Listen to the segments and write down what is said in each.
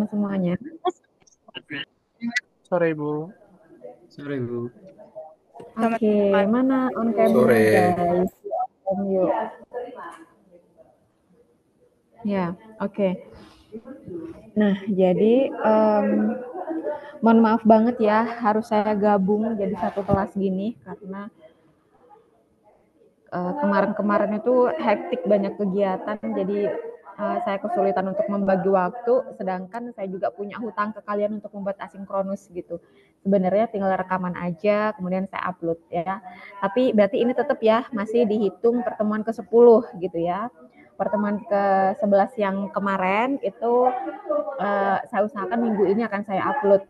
semuanya. Sore Ibu. Sore, Bu. Oke, mana on cam-nya Sore. guys? On yuk. Ya, oke. Nah, jadi mohon maaf banget ya, harus saya gabung jadi satu kelas gini karena kemarin-kemarin itu hektik banyak kegiatan, jadi saya kesulitan untuk membagi waktu, sedangkan saya juga punya hutang ke kalian untuk membuat asinkronus gitu. Sebenarnya tinggal rekaman aja, kemudian saya upload ya. Tapi berarti ini tetap ya masih dihitung pertemuan ke-10 gitu ya. Pertemuan ke-11 yang kemarin itu saya usahakan minggu ini akan saya upload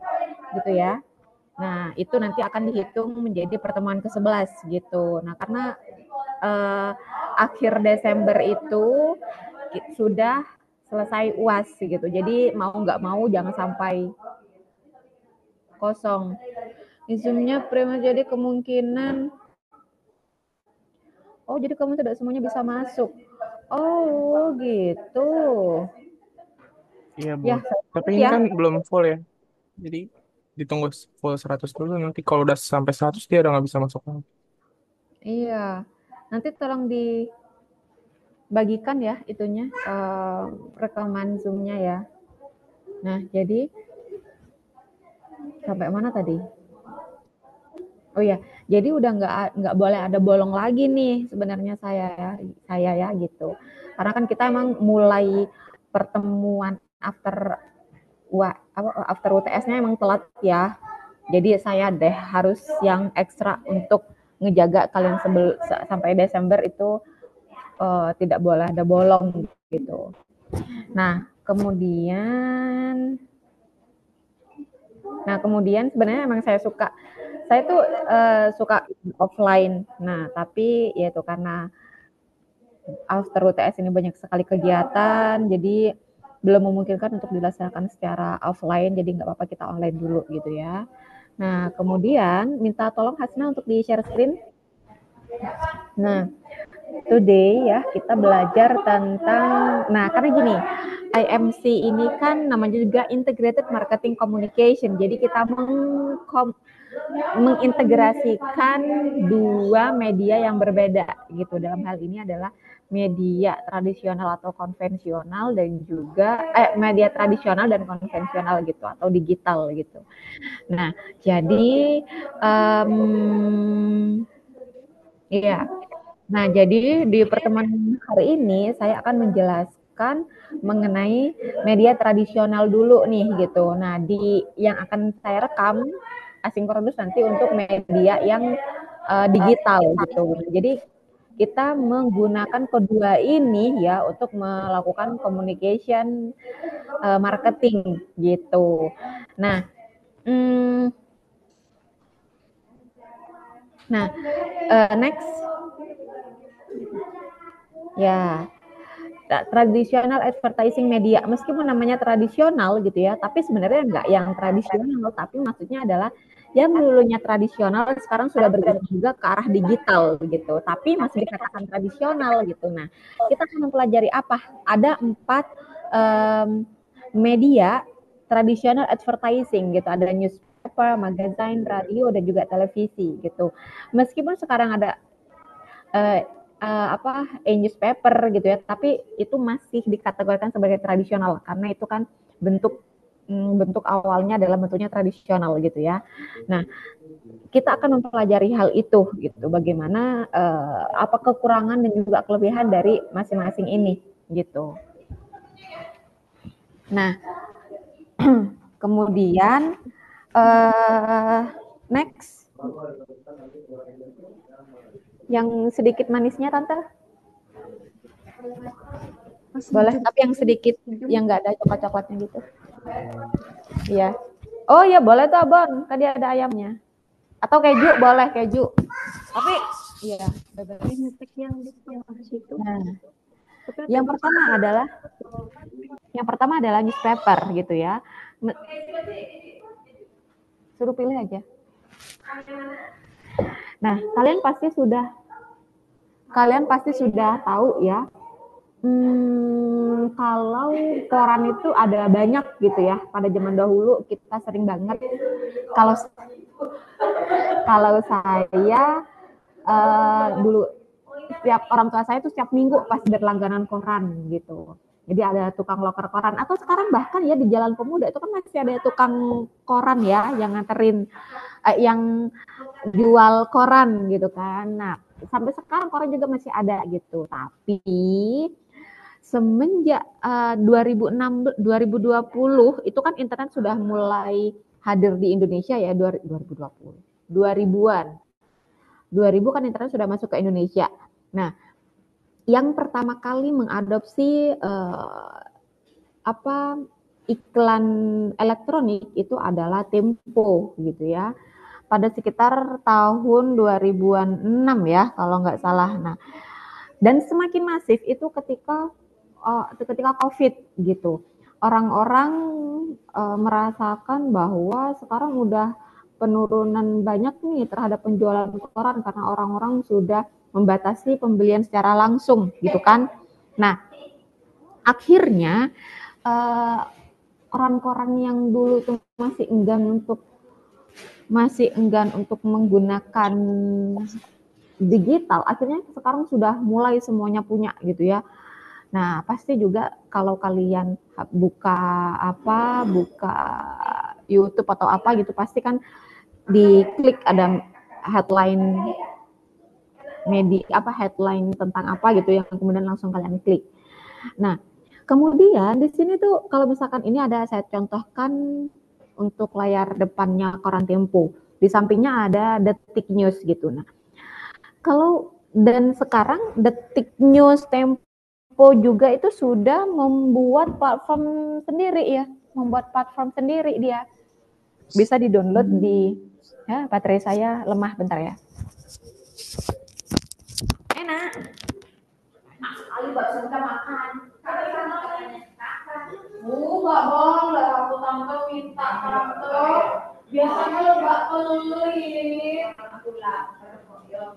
gitu ya. Nah, itu nanti akan dihitung menjadi pertemuan ke-11 gitu. Nah, karena akhir Desember itu sudah selesai UAS gitu. Jadi mau nggak mau jangan sampai kosong. Zoom-nya prima jadi kemungkinan jadi kamu tidak semuanya bisa masuk. Oh, gitu. Iya, Bu. Ya, Tapi ini ya. kan belum full ya. Jadi ditunggu full 100 dulu. Nanti kalau udah sampai 100 dia udah nggak bisa masuk lagi. Iya. Nanti tolong dibagikan ya itunya rekaman Zoom-nya ya. Nah, jadi sampai mana tadi? Oh ya, jadi udah nggak boleh ada bolong lagi nih sebenarnya saya ya gitu. Karena kan kita emang mulai pertemuan after UTS-nya emang telat ya. Jadi saya deh harus yang ekstra untuk ngejaga kalian sampai Desember itu tidak boleh ada bolong gitu. Nah, kemudian sebenarnya emang saya tuh suka offline. Nah, tapi ya itu karena after UTS ini banyak sekali kegiatan, jadi belum memungkinkan untuk dilaksanakan secara offline, jadi nggak apa-apa kita online dulu gitu ya. Nah, kemudian minta tolong Hasna untuk di-share screen. Nah, today ya kita belajar tentang, nah karena gini, IMC ini kan namanya juga Integrated Marketing Communication, jadi kita mengintegrasikan dua media yang berbeda gitu. Dalam hal ini adalah media tradisional atau konvensional dan juga media tradisional dan konvensional gitu atau digital gitu. Nah, jadi iya. Nah, jadi di pertemuan hari ini saya akan menjelaskan mengenai media tradisional dulu nih gitu. Nah, yang akan saya rekam asinkronus nanti untuk media yang digital gitu. Nah, jadi kita menggunakan kedua ini ya untuk melakukan communication marketing gitu. Nah, hmm, next ya. Tradisional advertising media, meskipun namanya tradisional gitu ya, tapi sebenarnya enggak yang tradisional, tapi maksudnya adalah yang dulunya tradisional sekarang sudah bergerak juga ke arah digital gitu, tapi masih dikatakan tradisional gitu. Nah, kita akan mempelajari apa? Ada 4 media tradisional advertising gitu, ada newspaper, magazine, radio, dan juga televisi gitu. Meskipun sekarang ada uh, newspaper gitu ya, tapi itu masih dikategorikan sebagai tradisional karena itu kan bentuk awalnya adalah bentuknya tradisional gitu ya. Nah, kita akan mempelajari hal itu gitu, bagaimana apa kekurangan dan juga kelebihan dari masing-masing ini gitu. Nah, kemudian next yang sedikit manisnya tante. Boleh, tapi yang sedikit yang nggak ada coklat-coklatnya gitu. Iya. Oh iya boleh tuh Abon, tadi ada ayamnya. Atau keju, boleh keju. Tapi iya, Nah, yang pertama adalah newspaper gitu ya. Suruh pilih aja. Nah, kalian pasti sudah tahu ya Kalau koran itu ada banyak gitu ya. Pada zaman dahulu kita sering banget. Kalau kalau saya dulu setiap orang tua saya tuh setiap minggu pasti berlangganan koran gitu. Jadi ada tukang loker koran. Atau sekarang bahkan ya di Jalan Pemuda itu kan masih ada tukang koran ya yang nganterin, yang jual koran gitu kan. Nah sampai sekarang koran juga masih ada gitu. Tapi semenjak 2020 itu kan internet sudah mulai hadir di Indonesia ya 2020 2000-an 2000 kan internet sudah masuk ke Indonesia. Nah, yang pertama kali mengadopsi iklan elektronik itu adalah Tempo gitu ya. Pada sekitar tahun 2006 ya kalau nggak salah. Nah, dan semakin masif itu ketika COVID gitu. Orang-orang merasakan bahwa sekarang udah penurunan banyak nih terhadap penjualan koran karena orang-orang sudah membatasi pembelian secara langsung gitu kan. Nah, akhirnya koran-koran yang dulu tuh masih enggan untuk menggunakan digital, akhirnya sekarang sudah mulai semuanya punya gitu ya. Nah, pasti juga kalau kalian buka YouTube atau apa gitu, pasti kan diklik ada headline headline tentang apa gitu yang kemudian langsung kalian klik. Nah, kemudian di sini tuh kalau misalkan ini ada saya contohkan untuk layar depannya koran Tempo. Di sampingnya ada Detik News gitu. Nah, dan sekarang Detik News, Tempo juga itu sudah membuat platform sendiri ya, dia. Bisa di-download baterai saya lemah bentar ya. Enak. Ali bakso kita makan. Enggak boleh aku tante minta tante. Biasanya lo enggak pelit. Aku lapar kok yo.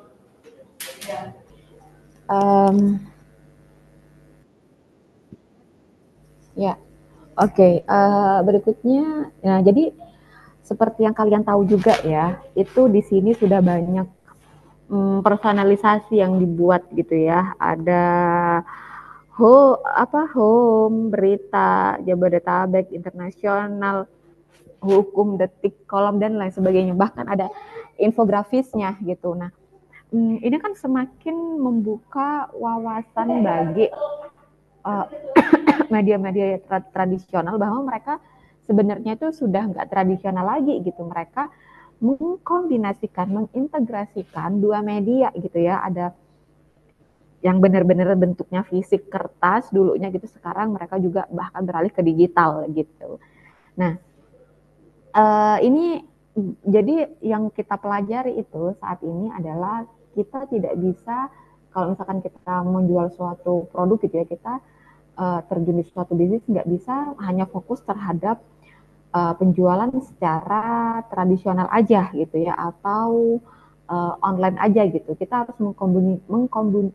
Ya, oke. Berikutnya, nah jadi seperti yang kalian tahu juga ya, itu di sini sudah banyak personalisasi yang dibuat gitu ya. Ada home, berita, Jabodetabek, internasional, hukum, detik, kolom dan lain sebagainya. Bahkan ada infografisnya gitu. Nah, ini kan semakin membuka wawasan bagi media-media tradisional bahwa mereka sebenarnya itu sudah nggak tradisional lagi gitu. Mereka mengintegrasikan dua media gitu ya. Ada yang benar-benar bentuknya fisik kertas dulunya gitu, sekarang mereka juga bahkan beralih ke digital gitu. Nah, ini jadi yang kita pelajari itu saat ini adalah kita tidak bisa, kalau misalkan kita menjual suatu produk gitu ya, kita terjun di suatu bisnis nggak bisa hanya fokus terhadap penjualan secara tradisional aja gitu ya, atau online aja gitu. Kita harus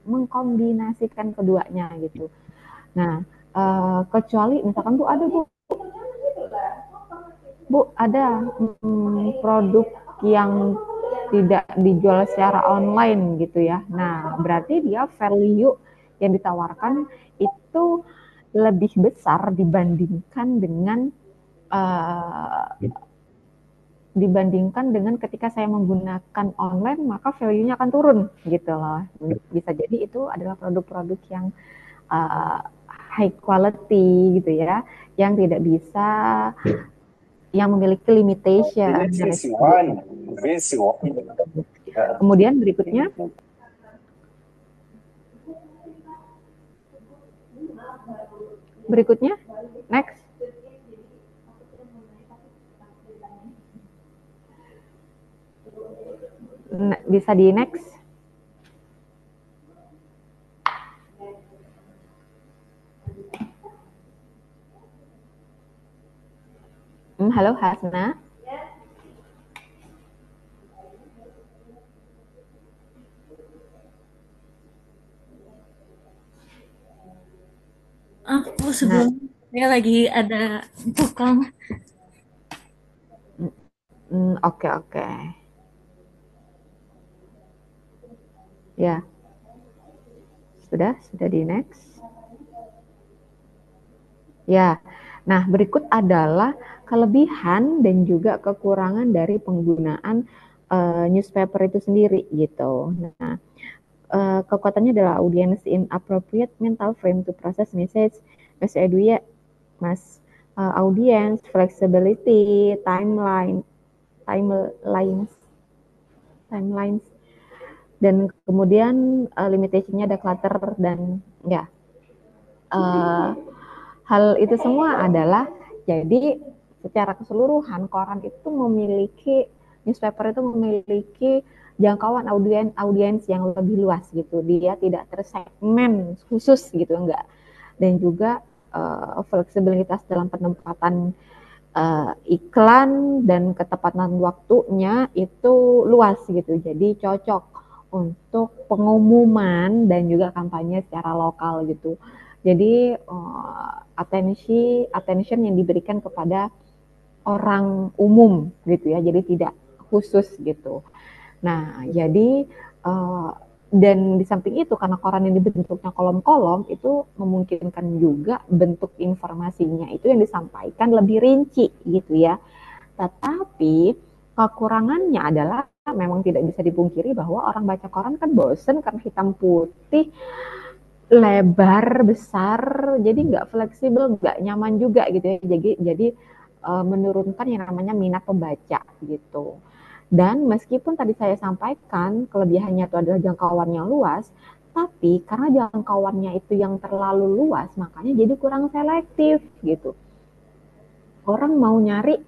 mengkombinasikan keduanya gitu. Nah, kecuali misalkan Bu ada produk yang tidak dijual secara online gitu ya. Nah, berarti dia value yang ditawarkan itu lebih besar dibandingkan dengan ketika saya menggunakan online, maka value-nya akan turun gitu loh. Bisa jadi itu adalah produk-produk yang high quality gitu ya, yang tidak bisa, yang memiliki limitation. Kemudian berikutnya, next. Bisa di next. Halo Hasna. sebelum saya lagi ada tukang. Oke. Ya, sudah di next. Ya, nah berikut adalah kelebihan dan juga kekurangan dari penggunaan newspaper itu sendiri gitu. Nah, kekuatannya adalah audience in appropriate mental frame to process message, Mas Edu ya, Mas. Audience, flexibility, timelines, dan kemudian limitationnya ada clutter dan ya. Hal itu semua adalah jadi secara keseluruhan koran itu newspaper itu memiliki jangkauan audiens yang lebih luas gitu. Dia tidak tersegmen khusus gitu, enggak. Dan juga fleksibilitas dalam penempatan iklan dan ketepatan waktunya itu luas gitu. Jadi cocok untuk pengumuman dan juga kampanye secara lokal gitu. Jadi attention yang diberikan kepada orang umum gitu ya. Jadi tidak khusus gitu. Nah, jadi dan di samping itu karena koran ini bentuknya kolom-kolom itu memungkinkan juga bentuk informasinya itu yang disampaikan lebih rinci gitu ya. Tetapi kekurangannya adalah memang tidak bisa dipungkiri bahwa orang baca koran kan bosen karena hitam putih, lebar, besar, jadi nggak fleksibel, nggak nyaman juga gitu ya. Jadi menurunkan yang namanya minat pembaca gitu. Dan meskipun tadi saya sampaikan kelebihannya itu adalah jangkauan yang luas, tapi karena jangkauannya itu yang terlalu luas, makanya jadi kurang selektif gitu. Orang mau nyari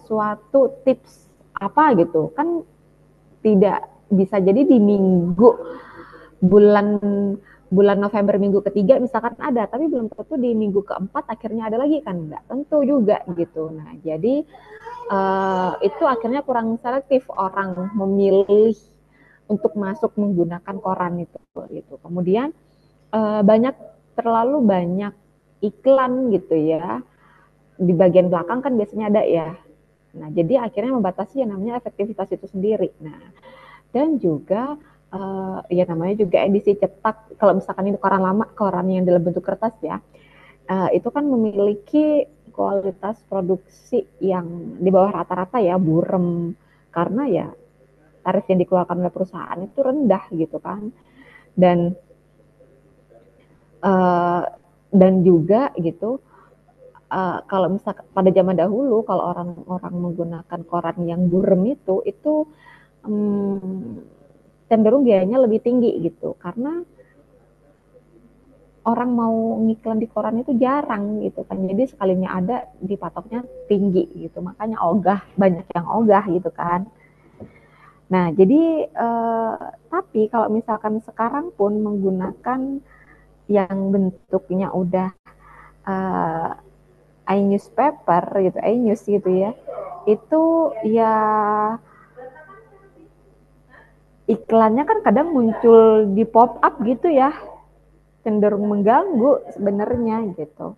suatu tips apa gitu, kan tidak bisa jadi di bulan November minggu ketiga misalkan ada, tapi belum tentu di minggu keempat akhirnya ada lagi kan, nggak tentu juga gitu. Nah jadi itu akhirnya kurang selektif orang memilih untuk masuk menggunakan koran itu gitu. Kemudian terlalu banyak iklan gitu ya, di bagian belakang kan biasanya ada ya. Nah jadi akhirnya membatasi yang namanya efektivitas itu sendiri. Nah dan juga ya namanya juga edisi cetak, kalau misalkan ini koran yang dalam bentuk kertas ya, itu kan memiliki kualitas produksi yang di bawah rata-rata ya, burem, karena ya tarif yang dikeluarkan oleh perusahaan itu rendah gitu kan. Dan juga gitu, kalau misalkan pada zaman dahulu kalau orang-orang menggunakan koran yang burem itu cenderung biayanya lebih tinggi gitu, karena orang mau ngiklan di koran itu jarang gitu kan, jadi sekalinya ada dipatoknya tinggi gitu, makanya banyak yang ogah gitu kan. Nah jadi tapi kalau misalkan sekarang pun menggunakan yang bentuknya udah iNewspaper gitu, iNews gitu ya, itu ya iklannya kan kadang muncul di pop up gitu ya, cenderung mengganggu sebenarnya gitu.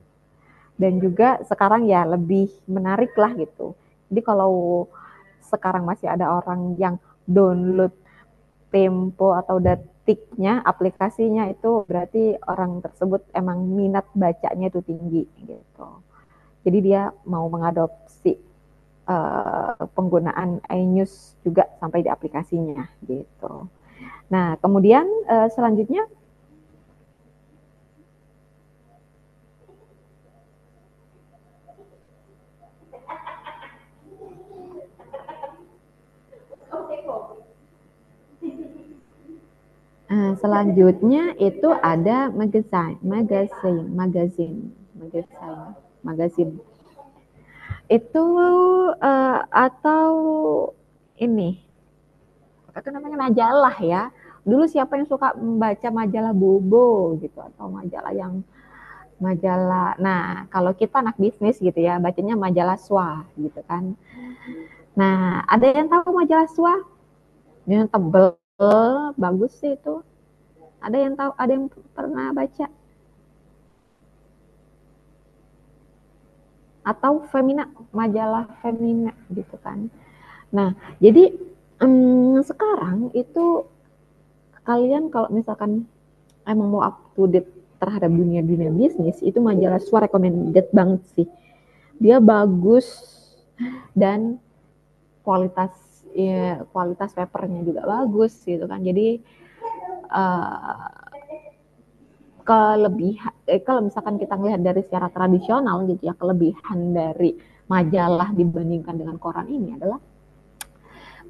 Dan juga sekarang ya lebih menarik lah gitu. Jadi kalau sekarang masih ada orang yang download Tempo atau Detiknya, aplikasinya, itu berarti orang tersebut emang minat bacanya itu tinggi gitu. Jadi dia mau mengadopsi penggunaan iNews juga sampai di aplikasinya gitu. Nah, kemudian selanjutnya selanjutnya itu ada magazine. Itu atau ini apa namanya, majalah ya. Dulu siapa yang suka membaca majalah Bobo gitu, atau majalah. Nah, kalau kita anak bisnis gitu ya, bacanya majalah SWA gitu kan. Nah, ada yang tahu majalah SWA? Yang tebel, bagus sih itu. Ada yang tahu, ada yang pernah baca? atau Femina, majalah Femina gitu kan. Nah, jadi sekarang itu kalian kalau misalkan emang mau up to date terhadap dunia bisnis, itu majalah Swa recommended banget sih. Dia bagus dan kualitas papernya juga bagus gitu kan. Jadi kalau misalkan kita melihat dari secara tradisional gitu ya, kelebihan dari majalah dibandingkan dengan koran ini adalah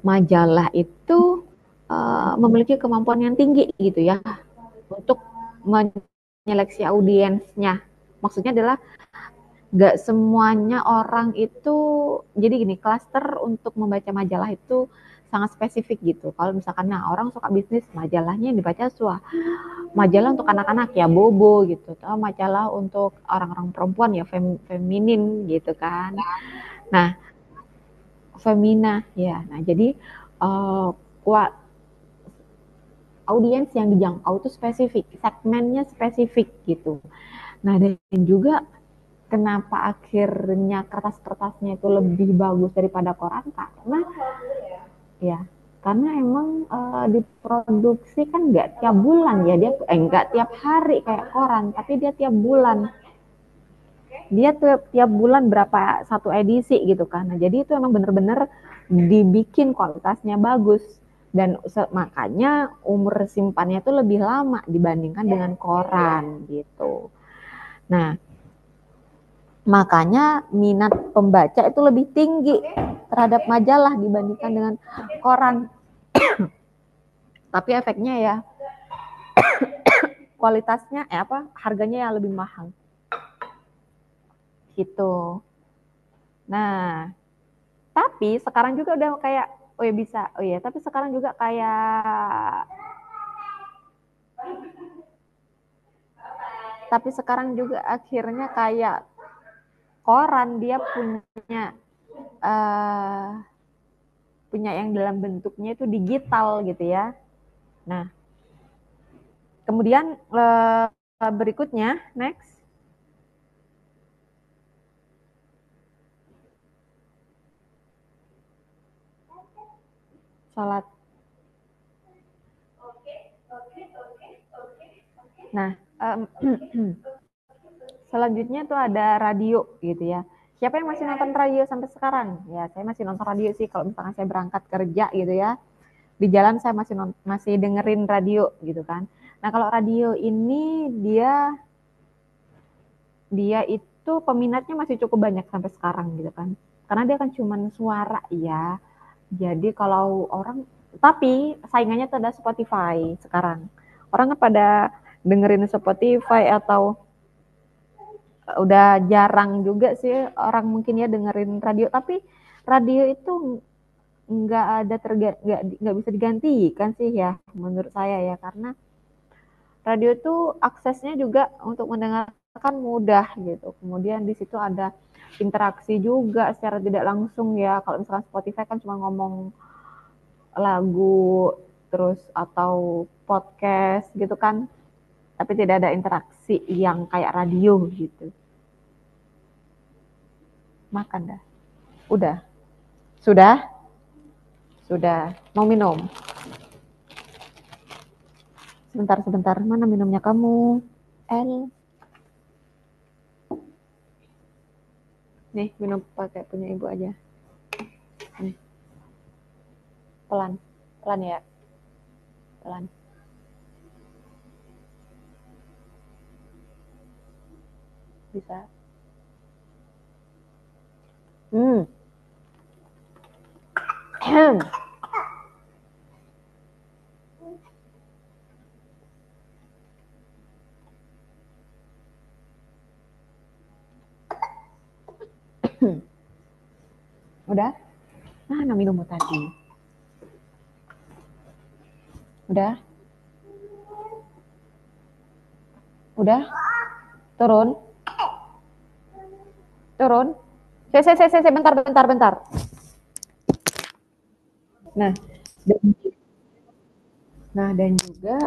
majalah itu memiliki kemampuan yang tinggi gitu ya untuk menyeleksi audiensnya. Maksudnya adalah gak semuanya orang itu, jadi gini, klaster untuk membaca majalah itu sangat spesifik gitu. Kalau misalkan orang suka bisnis, majalahnya yang dibaca majalah untuk anak-anak ya Bobo gitu, atau majalah untuk orang-orang perempuan ya feminin gitu kan. Nah, Femina ya. Nah, jadi audiens yang dijangkau itu spesifik, segmennya spesifik gitu. Nah, dan juga kenapa akhirnya kertas-kertasnya itu lebih bagus daripada koran, karena emang diproduksi kan nggak tiap bulan ya, dia nggak tiap hari kayak koran, tapi dia tiap bulan. Dia tiap bulan berapa satu edisi gitu kan. Nah, jadi itu emang bener-bener dibikin kualitasnya bagus. Dan makanya umur simpannya itu lebih lama dibandingkan dengan koran gitu. Nah, makanya minat pembaca itu lebih tinggi terhadap majalah dibandingkan dengan koran. Tapi efeknya ya kualitasnya harganya yang lebih mahal gitu. Nah, tapi sekarang juga udah kayak tapi sekarang juga akhirnya kayak koran, dia punya yang dalam bentuknya itu digital gitu ya. Nah, kemudian berikutnya next, sholat. Nah, selanjutnya tuh ada radio gitu ya. Siapa yang masih nonton radio sampai sekarang? Ya, saya masih nonton radio sih kalau misalkan saya berangkat kerja gitu ya. Di jalan saya masih dengerin radio gitu kan. Nah, kalau radio ini dia itu peminatnya masih cukup banyak sampai sekarang gitu kan. Karena dia kan cuman suara ya. Jadi kalau tapi saingannya tuh ada Spotify sekarang. Orang kan pada dengerin Spotify atau udah jarang juga sih orang mungkin ya dengerin radio, tapi radio itu nggak bisa digantikan sih ya menurut saya ya, karena radio itu aksesnya juga untuk mendengarkan mudah gitu. Kemudian di situ ada interaksi juga secara tidak langsung ya. Kalau misalkan Spotify kan cuma ngomong lagu terus atau podcast gitu kan, tapi tidak ada interaksi yang kayak radio gitu. Makan dah. Udah. Sudah? Sudah. Mau minum? Sebentar. Mana minumnya kamu? Nih, minum pakai punya ibu aja. Nih. Pelan ya. Pelan. Bisa. Udah? Mana minummu tadi? Udah? Turun? Saya bentar. Nah, dan juga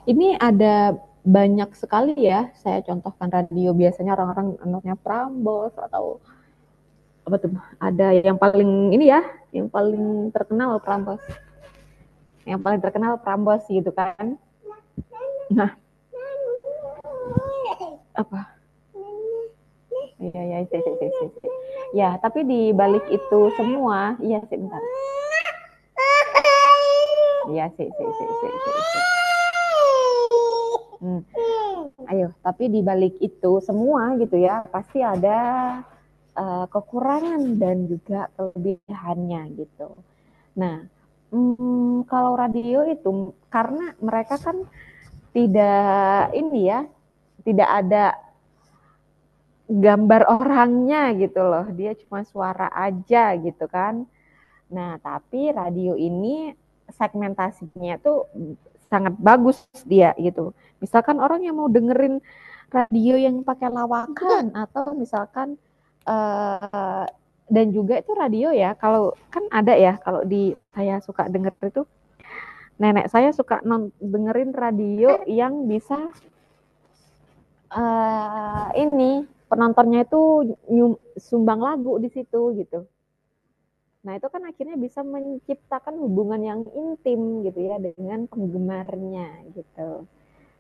ini ada banyak sekali ya saya contohkan radio. Biasanya orang-orang nontonnya Prambors atau apa tuh? Ada yang paling ini ya, yang paling terkenal Prambors. Yang paling terkenal Prambors gitu kan. Nah, apa? Iya, sih. Ya, tapi di balik itu semua, iya sih bentar. Iya sih. Ayo, tapi di balik itu semua gitu ya, pasti ada kekurangan dan juga kelebihannya gitu. Nah, kalau radio itu karena mereka kan tidak ini ya, tidak ada gambar orangnya gitu loh, dia cuma suara aja gitu kan. Nah, tapi radio ini segmentasinya tuh sangat bagus dia gitu. Misalkan orang yang mau dengerin radio yang pakai lawakan atau misalkan dan juga itu radio ya, kalau kan ada ya, kalau di saya suka denger itu nenek saya suka dengerin radio yang bisa ini penontonnya itu sumbang lagu di situ gitu. Nah itu kan akhirnya bisa menciptakan hubungan yang intim gitu ya dengan penggemarnya gitu.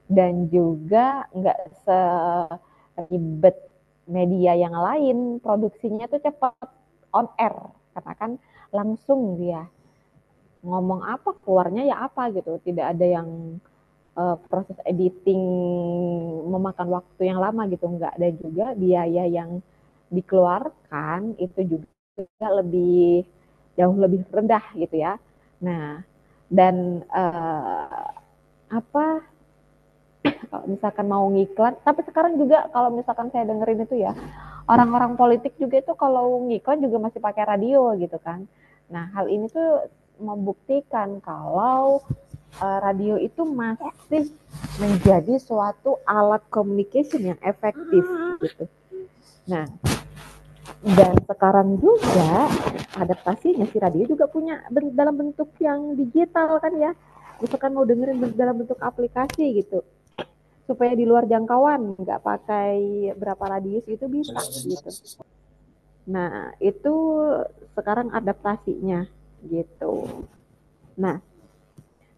Dan juga nggak seribet media yang lain, produksinya tuh cepat on air karena kan langsung dia ngomong apa keluarnya ya apa gitu, tidak ada yang proses editing memakan waktu yang lama gitu, nggak ada juga biaya yang dikeluarkan itu juga lebih jauh lebih rendah gitu ya. Nah dan apa kalau misalkan mau ngiklan, tapi sekarang juga kalau misalkan saya dengerin itu ya orang-orang politik juga itu kalau ngiklan juga masih pakai radio gitu kan. Nah hal ini tuh membuktikan kalau radio itu masih menjadi suatu alat communication yang efektif gitu. Nah, dan sekarang juga adaptasinya si radio juga punya dalam bentuk yang digital kan ya. Misalkan mau dengerin dalam bentuk aplikasi gitu. Supaya di luar jangkauan, nggak pakai berapa radius itu bisa gitu. Nah, itu sekarang adaptasinya gitu. Nah,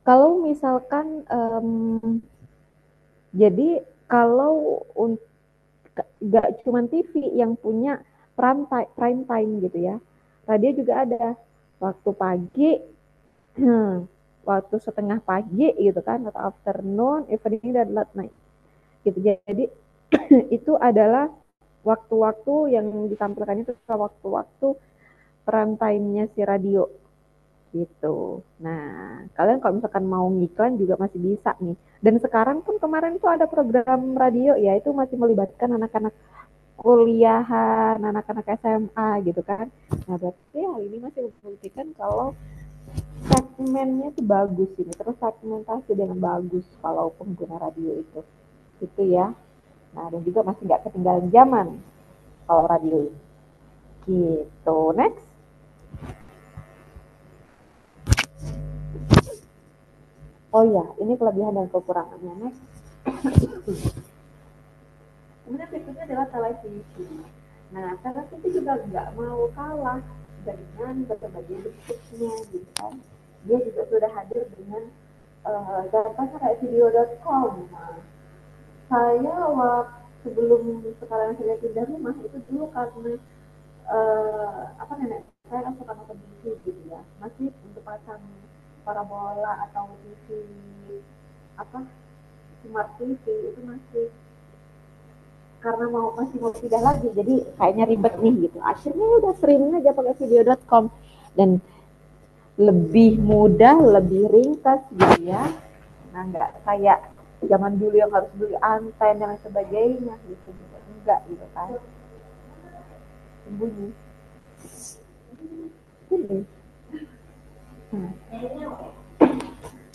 kalau misalkan jadi kalau nggak cuma TV yang punya prime time gitu ya, radio juga ada waktu pagi, waktu setengah pagi gitu kan, atau afternoon, evening dan late night gitu. Jadi itu adalah waktu-waktu yang ditampilkannya itu waktu-waktu prime time-nya si radio gitu. Nah, kalian kalau misalkan mau ngiklan juga masih bisa nih. Dan sekarang pun kemarin itu ada program radio ya, itu masih melibatkan anak-anak kuliahan, anak-anak SMA gitu kan. Nah, berarti hal ini masih membuktikan kalau segmennya itu bagus ini, terus segmentasi dengan bagus kalau pengguna radio itu. Gitu ya. Nah, dan juga masih nggak ketinggalan zaman kalau radio ini. Gitu. Next. Oh ya, ini kelebihan dan kekurangannya. Next. Kemudian berikutnya adalah televisi. Nah, televisi juga nggak mau kalah dengan berbagai bentuknya, gitu kan. Dia juga sudah hadir dengan contohnya kayak video.com. Nah, saya sebelum sekarang saya pindah rumah itu dulu karena nenek saya kan suka nonton TV gitu ya, masih untuk pasang parabola atau TV smart TV itu masih karena masih mau pindah lagi, jadi kayaknya ribet nih gitu. Akhirnya udah streaming aja pakai video.com dan lebih mudah, lebih ringkas gitu ya. Nah nggak kayak zaman dulu yang harus beli anten dan sebagainya gitu, enggak gitu kan. Bunyi.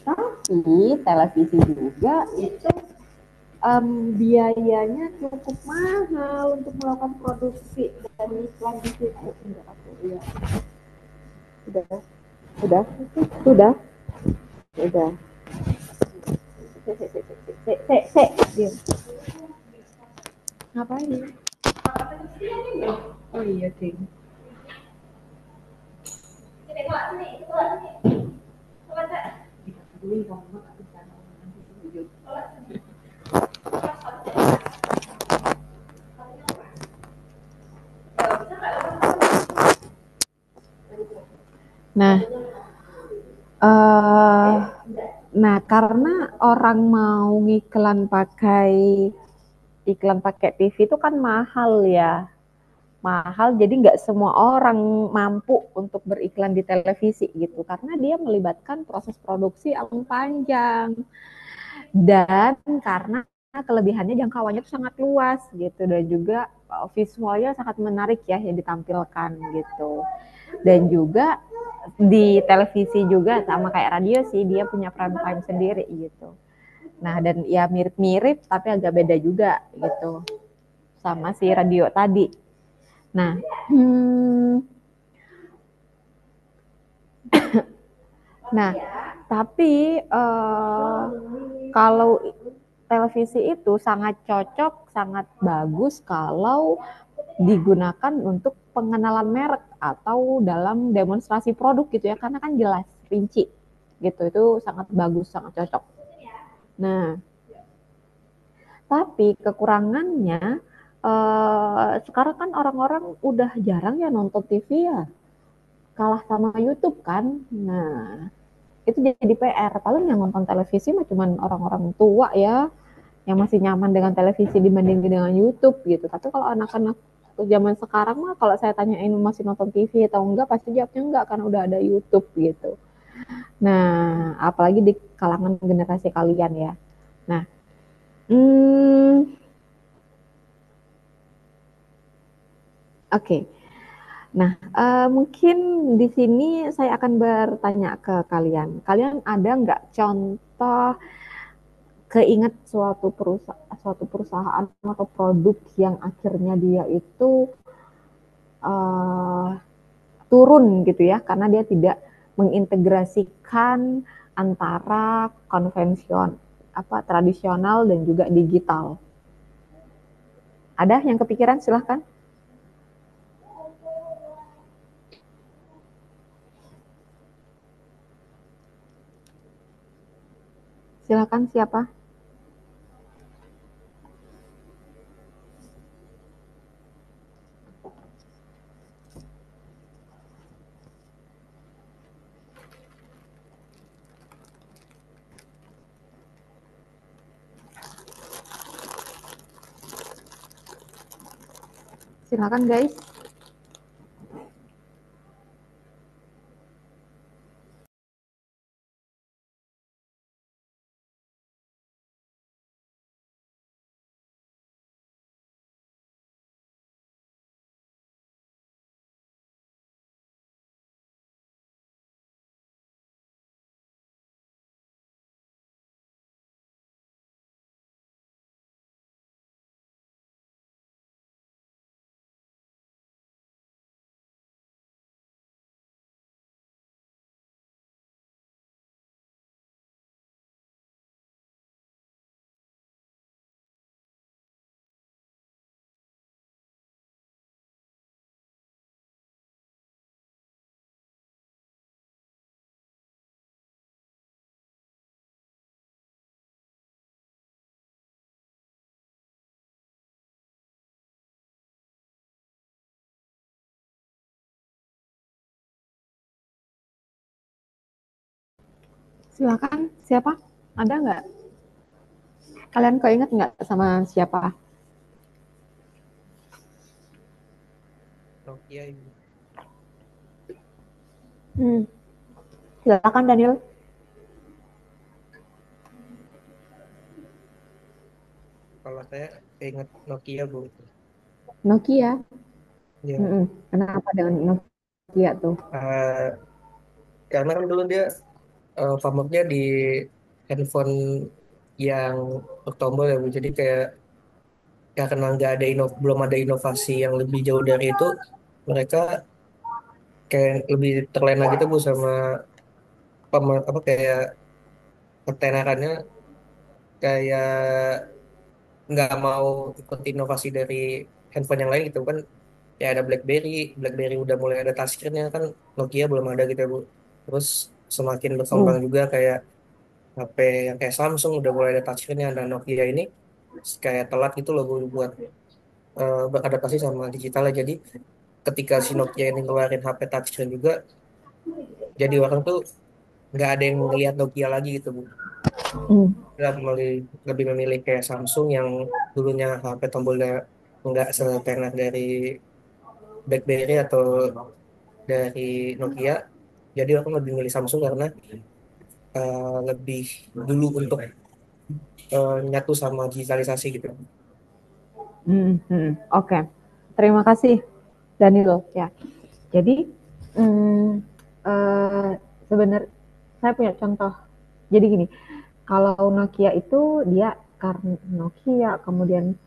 Tapi televisi juga itu biayanya cukup mahal untuk melakukan produksi dan iklan di situ. Ya. Sudah. Diam. Ngapain? Oh iya, Ding. Nah, eh nah karena orang mau iklan pakai TV itu kan mahal ya. Mahal, jadi nggak semua orang mampu untuk beriklan di televisi gitu, karena dia melibatkan proses produksi yang panjang dan karena kelebihannya jangkauannya itu sangat luas gitu, dan juga visualnya sangat menarik ya yang ditampilkan gitu. Dan juga di televisi juga sama kayak radio sih, dia punya prime time sendiri gitu. Nah, dan ya mirip-mirip tapi agak beda juga gitu sama si radio tadi. Nah, nah, tapi kalau televisi itu sangat cocok, sangat bagus kalau digunakan untuk pengenalan merek atau dalam demonstrasi produk gitu ya, karena kan jelas, rinci gitu, itu sangat bagus, sangat cocok. Nah, tapi kekurangannya sekarang kan orang-orang udah jarang ya nonton TV ya, kalah sama YouTube kan. Nah, itu jadi PR. Paling yang nonton televisi mah cuman orang-orang tua ya, yang masih nyaman dengan televisi dibanding dengan YouTube gitu. Tapi kalau anak-anak zaman sekarang mah kalau saya tanyain masih nonton TV atau enggak, pasti jawabnya enggak karena udah ada YouTube gitu. Nah, apalagi di kalangan generasi kalian ya. Nah, oke. Nah, mungkin di sini saya akan bertanya ke kalian. Kalian ada nggak contoh keinget suatu perusahaan atau produk yang akhirnya dia itu uh, turun gitu ya, karena dia tidak mengintegrasikan antara tradisional dan juga digital. Ada yang kepikiran? Silahkan. Silakan, siapa? Silakan guys. Silakan, siapa? Ada nggak? Kalian keinget nggak sama siapa? Nokia ini. Silakan Daniel. Kalau saya ingat Nokia, Bu. Nokia. Ya, Kenapa dengan Nokia tuh? karena kan dulu dia pamernya di handphone yang tombol ya, Bu. Jadi kayak ya karena belum ada inovasi yang lebih jauh dari itu, mereka kayak lebih terlena gitu, Bu, sama apa kayak ketenarannya kayak nggak mau ikut inovasi dari handphone yang lain gitu kan. Ya ada BlackBerry udah mulai ada touchscreen-nya kan, Nokia belum ada gitu ya Bu. Terus semakin Hmm. berkembang juga kayak HP yang kayak Samsung udah mulai ada touchscreen-nya, dan Nokia ini kayak telat gitu loh Bu buat beradaptasi sama digitalnya. Jadi ketika si Nokia ini ngeluarin HP touchscreen juga, jadi orang tuh nggak ada yang ngelihat Nokia lagi gitu Bu. Hmm. Lebih memilih kayak Samsung yang dulunya HP tombolnya nggak setenar dari BlackBerry atau dari Nokia. Jadi aku lebih milih Samsung karena lebih dulu untuk nyatu sama digitalisasi gitu. Oke. Terima kasih Danilo ya. Jadi sebenarnya saya punya contoh. Jadi gini, kalau Nokia itu dia karena Nokia, kemudian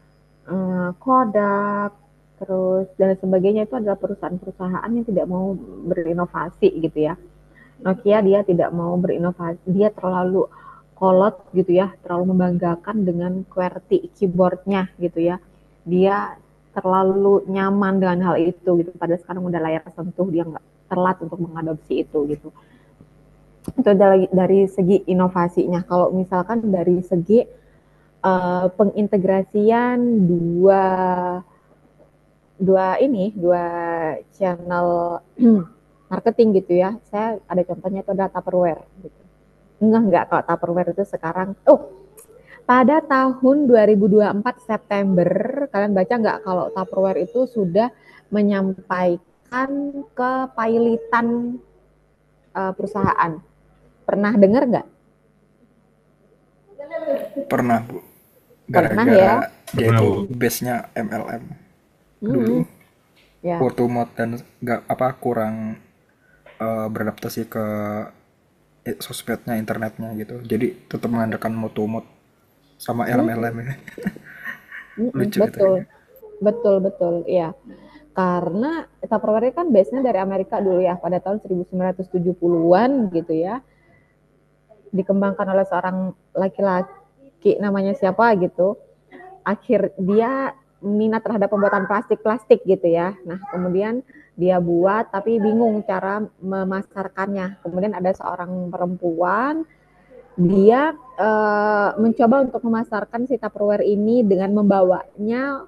Kodak, terus dan sebagainya itu adalah perusahaan-perusahaan yang tidak mau berinovasi gitu ya. Nokia dia tidak mau berinovasi, dia terlalu kolot gitu ya, terlalu membanggakan dengan QWERTY keyboardnya gitu ya. Dia terlalu nyaman dengan hal itu gitu. Pada sekarang udah layar sentuh, dia nggak telat untuk mengadopsi itu gitu. Itu dari segi inovasinya. Kalau misalkan dari segi pengintegrasian dua channel marketing gitu ya. Saya ada contohnya itu ada Tupperware gitu. Enggak kalau Tupperware itu sekarang. Pada tahun 2024 September, kalian baca nggak kalau Tupperware itu sudah menyampaikan kepailitan perusahaan. Pernah dengar nggak? Pernah Bu, Pernah ya? gara-gara dia itu base-nya MLM dulu, Ya. word to mouth, dan kurang beradaptasi ke sosmednya, internetnya gitu. Jadi tetap mengandalkan mouth to mouth sama LM-LM ini. Lucu Betul, itu. betul, iya. Karena Tupperware kan base-nya dari Amerika dulu ya, pada tahun 1970-an gitu ya. Dikembangkan oleh seorang laki-laki namanya siapa gitu. Dia minat terhadap pembuatan plastik gitu ya. Nah, kemudian dia buat tapi bingung cara memasarkannya. Kemudian ada seorang perempuan, dia mencoba untuk memasarkan si Tupperware ini dengan membawanya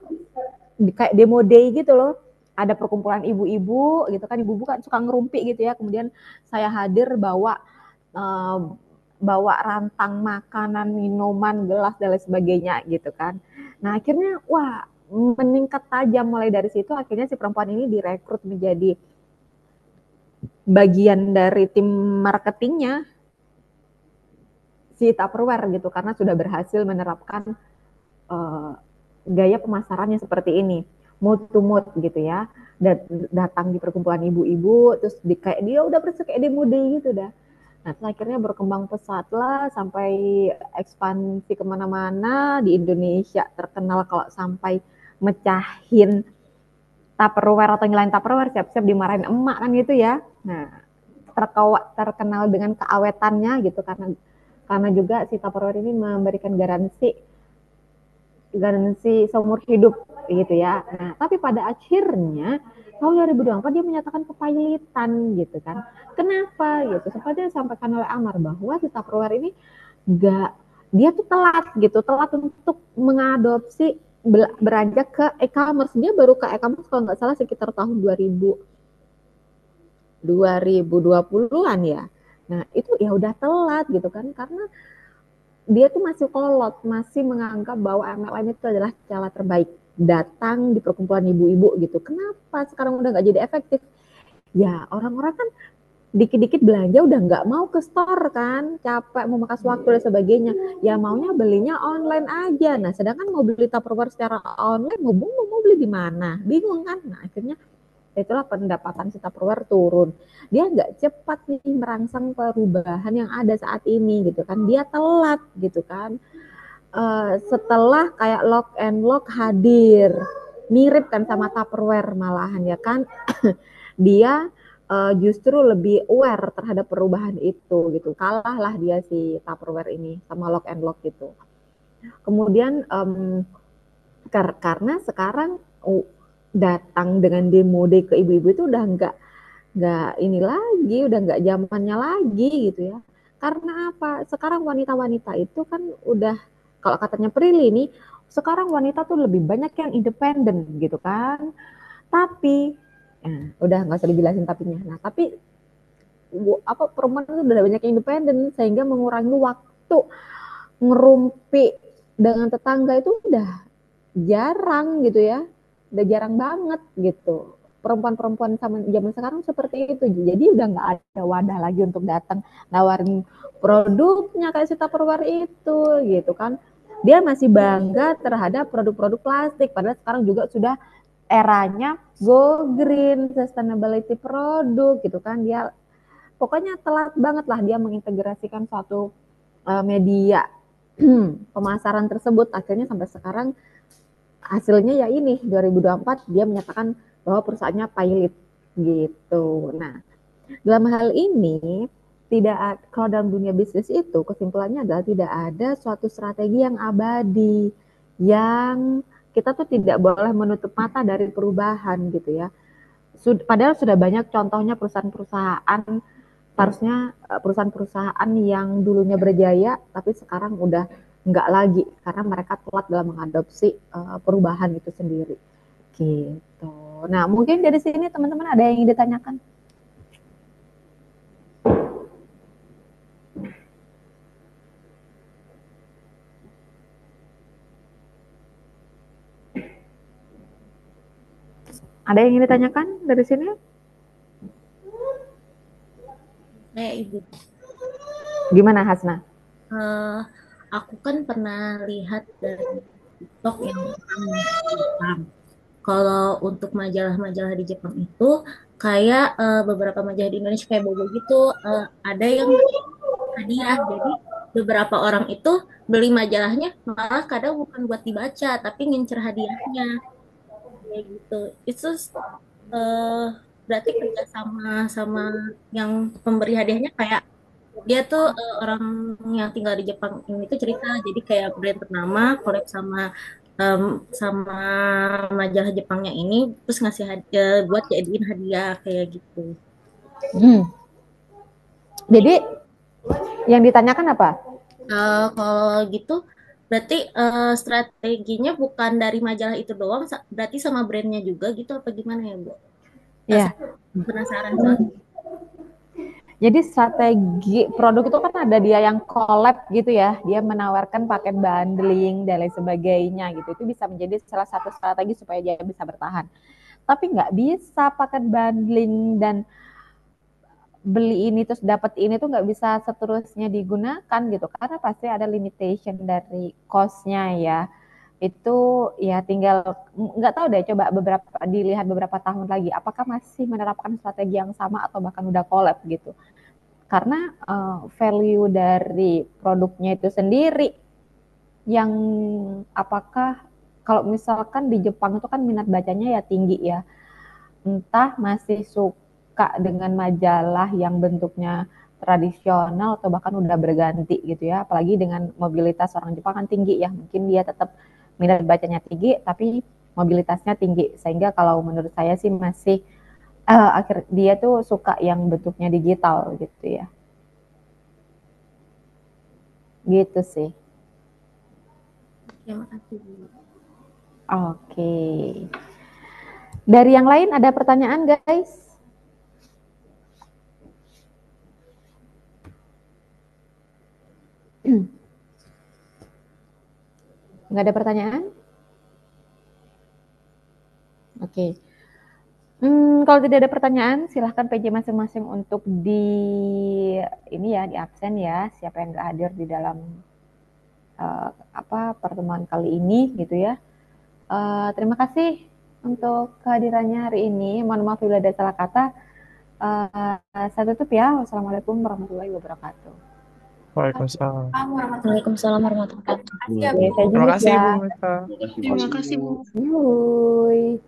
kayak demo day gitu loh. Ada perkumpulan ibu-ibu gitu kan, ibu-ibu kan suka ngerumpi gitu ya. Kemudian saya hadir bawa rantang makanan, minuman, gelas dan lain sebagainya gitu kan. Nah, akhirnya wah meningkat tajam. Mulai dari situ akhirnya si perempuan ini direkrut menjadi bagian dari tim marketingnya si Tupperware gitu, karena sudah berhasil menerapkan gaya pemasarannya seperti ini, mood to mood gitu ya. Datang di perkumpulan ibu-ibu, terus kayak dia udah persis kayak demo day gitu dah. Nah, akhirnya berkembang pesat lah sampai ekspansi kemana-mana. Di Indonesia terkenal kalau sampai mecahin Tupperware atau nyalain Tupperware, siap-siap dimarahin emak kan gitu ya. Nah, terkenal dengan keawetannya gitu, karena juga si Tupperware ini memberikan garansi seumur hidup gitu ya. Nah, tapi pada akhirnya tahun 2024 dia menyatakan kepailitan gitu kan. Kenapa gitu? Seperti yang disampaikan oleh Amar bahwa si Tupperware ini dia tuh telat untuk mengadopsi beranjak ke e-commerce. Dia baru ke e-commerce kalau nggak salah sekitar tahun 2020-an ya. Nah, itu ya udah telat gitu kan, karena dia tuh masih kolot, masih menganggap bahwa MLM itu adalah cara terbaik. Datang di perkumpulan ibu-ibu gitu. Kenapa sekarang udah nggak jadi efektif? Ya orang-orang kan dikit-dikit belanja udah nggak mau ke store kan, capek mau makas waktu dan sebagainya. Ya maunya belinya online aja. Nah, sedangkan mau beli Tupperware secara online, mau beli di mana? Bingung kan? Nah, akhirnya itulah pendapatan si Tupperware turun. Dia nggak cepat nih merangsang perubahan yang ada saat ini gitu kan. Dia telat gitu kan. Setelah kayak Lock and Lock hadir, mirip kan sama Tupperware malahan ya kan. Dia justru lebih aware terhadap perubahan itu gitu. Kalahlah dia si Tupperware ini sama Lock and Lock gitu. Kemudian karena sekarang datang dengan demo ke ibu-ibu itu udah nggak ini lagi, udah nggak zamannya lagi gitu ya. Karena apa? Sekarang wanita-wanita itu kan udah, kalau katanya Prilly nih, sekarang wanita tuh lebih banyak yang independen gitu kan. Tapi udah nggak usah dijelasin tapinya. Nah, tapi perempuan itu udah banyak yang independen sehingga mengurangi waktu ngerumpi dengan tetangga itu udah jarang gitu ya, udah jarang banget gitu. Perempuan-perempuan zaman sekarang seperti itu, jadi udah nggak ada wadah lagi untuk datang nawarin produknya kayak si Tupperware itu gitu kan. Dia masih bangga terhadap produk-produk plastik, padahal sekarang juga sudah eranya go green, sustainability produk gitu kan. Dia pokoknya telat banget lah dia mengintegrasikan suatu media pemasaran tersebut. Akhirnya sampai sekarang hasilnya ya ini 2024 dia menyatakan bahwa perusahaannya pilot gitu. Nah, dalam hal ini kalau dalam dunia bisnis itu kesimpulannya adalah tidak ada suatu strategi yang abadi, yang kita tuh tidak boleh menutup mata dari perubahan gitu ya. Padahal sudah banyak contohnya perusahaan-perusahaan, harusnya perusahaan-perusahaan yang dulunya berjaya tapi sekarang udah nggak lagi karena mereka telat dalam mengadopsi perubahan itu sendiri gitu. Nah, mungkin dari sini teman-teman ada yang ingin ditanyakan? Ada yang ingin ditanyakan dari sini? Ibu. Gimana Hasna? Aku kan pernah lihat dari TikTok yang tentang Jepang. Kalau untuk majalah-majalah di Jepang itu kayak beberapa majalah di Indonesia kayak Bobo gitu, ada yang hadiah. Jadi beberapa orang itu beli majalahnya malah kadang bukan buat dibaca, tapi ngincer hadiahnya kayak gitu. Itu eh, berarti kerja sama yang pemberi hadiahnya kayak dia tuh orang yang tinggal di Jepang ini tuh cerita jadi kayak brand ternama collab em, sama majalah Jepangnya ini terus ngasih hadiah buat jadiin hadiah kayak gitu. Jadi yang ditanyakan apa? Kalau gitu berarti strateginya bukan dari majalah itu doang, berarti sama brandnya juga gitu apa gimana ya Bu? Ya. Penasaran soalnya. Jadi strategi produk itu kan ada dia yang collab gitu ya, dia menawarkan paket bundling dan lain sebagainya gitu. Itu bisa menjadi salah satu strategi supaya dia bisa bertahan. Tapi nggak bisa paket bundling dan beli ini terus dapat ini tuh nggak bisa seterusnya digunakan gitu, karena pasti ada limitation dari cost-nya ya. Itu ya tinggal nggak tahu deh, coba dilihat beberapa tahun lagi apakah masih menerapkan strategi yang sama atau bahkan udah collab gitu. Karena value dari produknya itu sendiri yang apakah kalau misalkan di Jepang itu kan minat bacanya ya tinggi ya, entah masih suka dengan majalah yang bentuknya tradisional atau bahkan udah berganti gitu ya, apalagi dengan mobilitas orang Jepang kan tinggi ya, mungkin dia tetap minat bacanya tinggi tapi mobilitasnya tinggi, sehingga kalau menurut saya sih masih dia tuh suka yang bentuknya digital gitu ya. Gitu sih. Terima kasih. Oke. Dari yang lain ada pertanyaan, guys? Nggak ada pertanyaan? Oke. Kalau tidak ada pertanyaan, silahkan PJ masing-masing untuk di absen ya. Siapa yang nggak hadir di dalam pertemuan kali ini gitu ya. Terima kasih untuk kehadirannya hari ini. Mohon maaf bila ada salah kata. Saya tutup ya. Wassalamualaikum warahmatullahi wabarakatuh. Waalaikumsalam. Waalaikumsalam warahmatullahi wabarakatuh. Terima kasih Bu Meta. Terima kasih Bu. Yui.